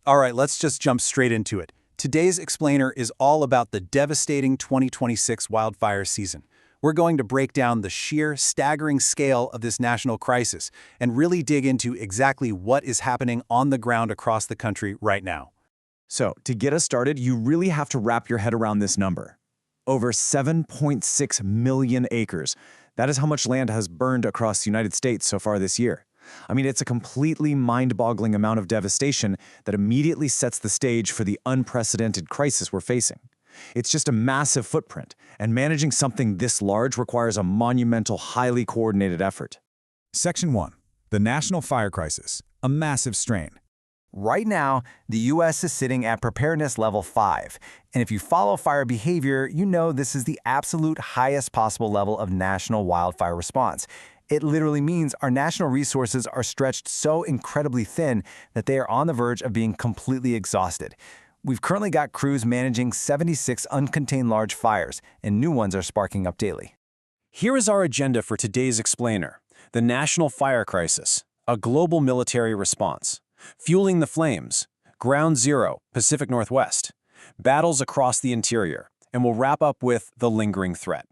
All right, let's just jump straight into it. Today's explainer is all about the devastating 2026 wildfire season. We're going to break down the sheer, staggering scale of this national crisis and really dig into exactly what is happening on the ground across the country right now. So, to get us started, you really have to wrap your head around this number. Over 7.6 million acres. That is how much land has burned across the United States so far this year. I mean, it's a completely mind-boggling amount of devastation that immediately sets the stage for the unprecedented crisis we're facing. It's just a massive footprint, and managing something this large requires a monumental, highly coordinated effort. Section 1. The National Fire Crisis. A massive strain. Right now, the U.S. is sitting at preparedness level 5, and if you follow fire behavior, you know this is the absolute highest possible level of national wildfire response. It literally means our national resources are stretched so incredibly thin that they are on the verge of being completely exhausted. We've currently got crews managing 76 uncontained large fires, and new ones are sparking up daily. Here is our agenda for today's explainer: the National Fire Crisis, a global military response, fueling the flames, Ground Zero, Pacific Northwest, battles across the interior, and we'll wrap up with the lingering threat.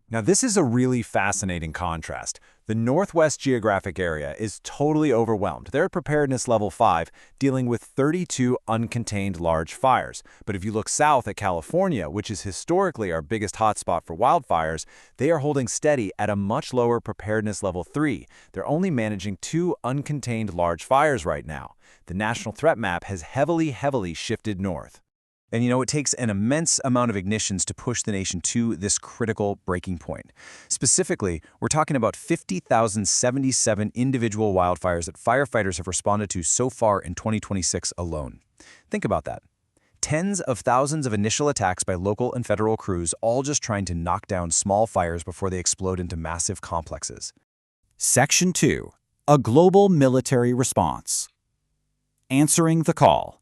Now, this is a really fascinating contrast. The Northwest geographic area is totally overwhelmed. They're at preparedness level 5, dealing with 32 uncontained large fires. But if you look south at California, which is historically our biggest hotspot for wildfires, they are holding steady at a much lower preparedness level 3. They're only managing 2 uncontained large fires right now. The national threat map has heavily shifted north. And it takes an immense amount of ignitions to push the nation to this critical breaking point. Specifically, we're talking about 50,077 individual wildfires that firefighters have responded to so far in 2026 alone. Think about that. Tens of thousands of initial attacks by local and federal crews, all just trying to knock down small fires before they explode into massive complexes. Section 2. A global military response. Answering the call.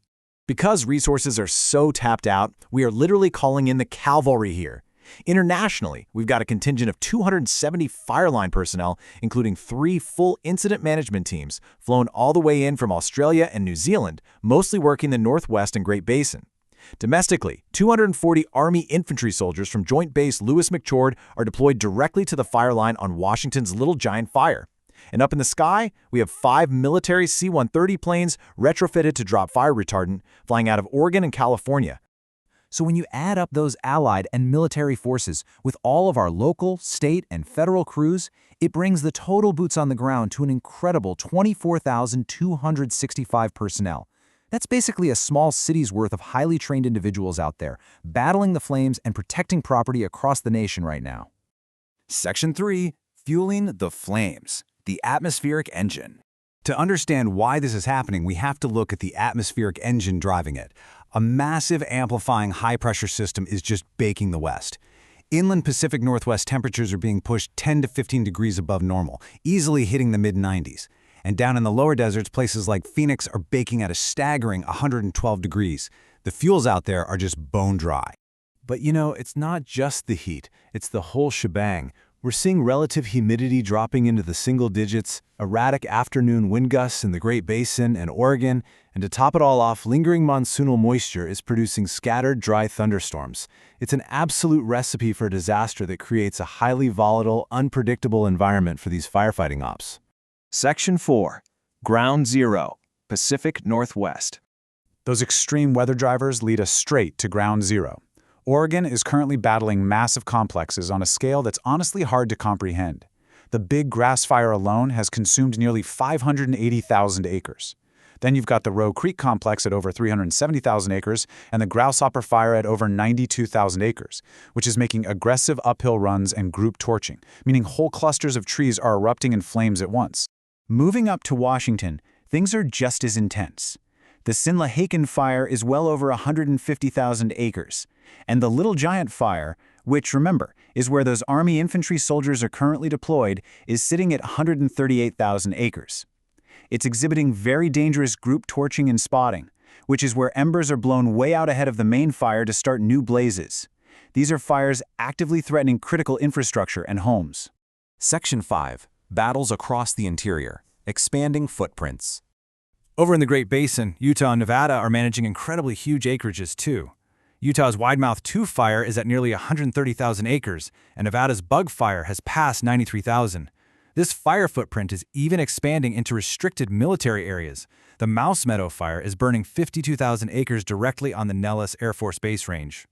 Because resources are so tapped out, we are literally calling in the cavalry here. Internationally, we've got a contingent of 270 fireline personnel, including 3 full incident management teams, flown all the way in from Australia and New Zealand, mostly working the Northwest and Great Basin. Domestically, 240 Army infantry soldiers from Joint Base Lewis McChord are deployed directly to the fire line on Washington's Little Giant Fire. And up in the sky, we have 5 military C-130 planes retrofitted to drop fire retardant, flying out of Oregon and California. So when you add up those allied and military forces with all of our local, state, and federal crews, it brings the total boots on the ground to an incredible 24,265 personnel. That's basically a small city's worth of highly trained individuals out there, battling the flames and protecting property across the nation right now. Section 3. Fueling the flames. The atmospheric engine. To understand why this is happening, we have to look at the atmospheric engine driving it. A massive amplifying high-pressure system is just baking the West. Inland Pacific Northwest temperatures are being pushed 10 to 15 degrees above normal, easily hitting the mid-90s. And down in the lower deserts, places like Phoenix are baking at a staggering 112 degrees. The fuels out there are just bone dry. But it's not just the heat, it's the whole shebang. We're seeing relative humidity dropping into the single digits, erratic afternoon wind gusts in the Great Basin and Oregon, and to top it all off, lingering monsoonal moisture is producing scattered, dry thunderstorms. It's an absolute recipe for disaster that creates a highly volatile, unpredictable environment for these firefighting ops. Section 4. Ground Zero, Pacific Northwest. Those extreme weather drivers lead us straight to Ground Zero. Oregon is currently battling massive complexes on a scale that's honestly hard to comprehend. The Big Grass Fire alone has consumed nearly 580,000 acres. Then you've got the Roe Creek Complex at over 370,000 acres and the Grasshopper Fire at over 92,000 acres, which is making aggressive uphill runs and group torching, meaning whole clusters of trees are erupting in flames at once. Moving up to Washington, things are just as intense. The Sinlahaken Fire is well over 150,000 acres, and the Little Giant Fire, which, remember, is where those Army infantry soldiers are currently deployed, is sitting at 138,000 acres. It's exhibiting very dangerous group torching and spotting, which is where embers are blown way out ahead of the main fire to start new blazes. These are fires actively threatening critical infrastructure and homes. Section 5. Battles across the interior. Expanding footprints. Over in the Great Basin, Utah and Nevada are managing incredibly huge acreages too. Utah's Widemouth 2 fire is at nearly 130,000 acres, and Nevada's Bug Fire has passed 93,000. This fire footprint is even expanding into restricted military areas. The Mouse Meadow Fire is burning 52,000 acres directly on the Nellis Air Force Base range.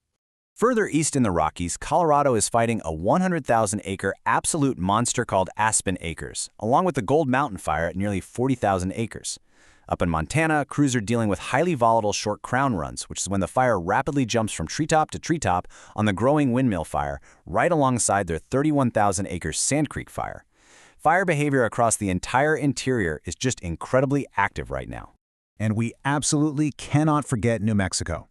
Further east in the Rockies, Colorado is fighting a 100,000-acre absolute monster called Aspen Acres, along with the Gold Mountain Fire at nearly 40,000 acres. Up in Montana, crews are dealing with highly volatile short crown runs, which is when the fire rapidly jumps from treetop to treetop on the growing Windmill Fire, right alongside their 31,000-acre Sand Creek Fire. Fire behavior across the entire interior is just incredibly active right now. And we absolutely cannot forget New Mexico.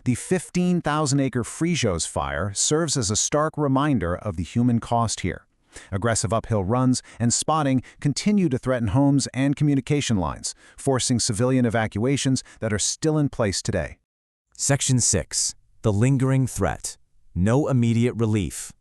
The 15,000-acre Fri Aug fire serves as a stark reminder of the human cost here. Aggressive uphill runs and spotting continue to threaten homes and communication lines, forcing civilian evacuations that are still in place today. Section 6. The lingering threat. No immediate relief.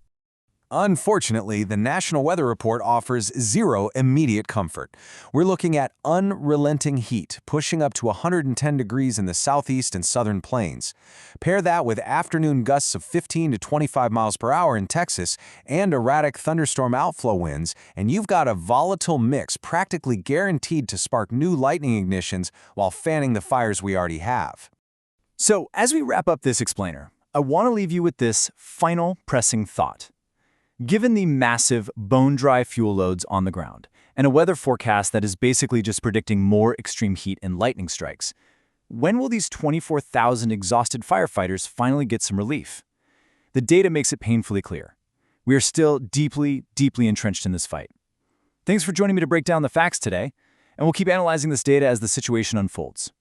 Unfortunately, the National Weather Report offers zero immediate comfort. We're looking at unrelenting heat, pushing up to 110 degrees in the southeast and southern plains. Pair that with afternoon gusts of 15 to 25 miles per hour in Texas and erratic thunderstorm outflow winds, and you've got a volatile mix practically guaranteed to spark new lightning ignitions while fanning the fires we already have. So, as we wrap up this explainer, I want to leave you with this final pressing thought. Given the massive, bone-dry fuel loads on the ground, and a weather forecast that is basically just predicting more extreme heat and lightning strikes, when will these 24,000 exhausted firefighters finally get some relief? The data makes it painfully clear. We are still deeply, deeply entrenched in this fight. Thanks for joining me to break down the facts today, and we'll keep analyzing this data as the situation unfolds.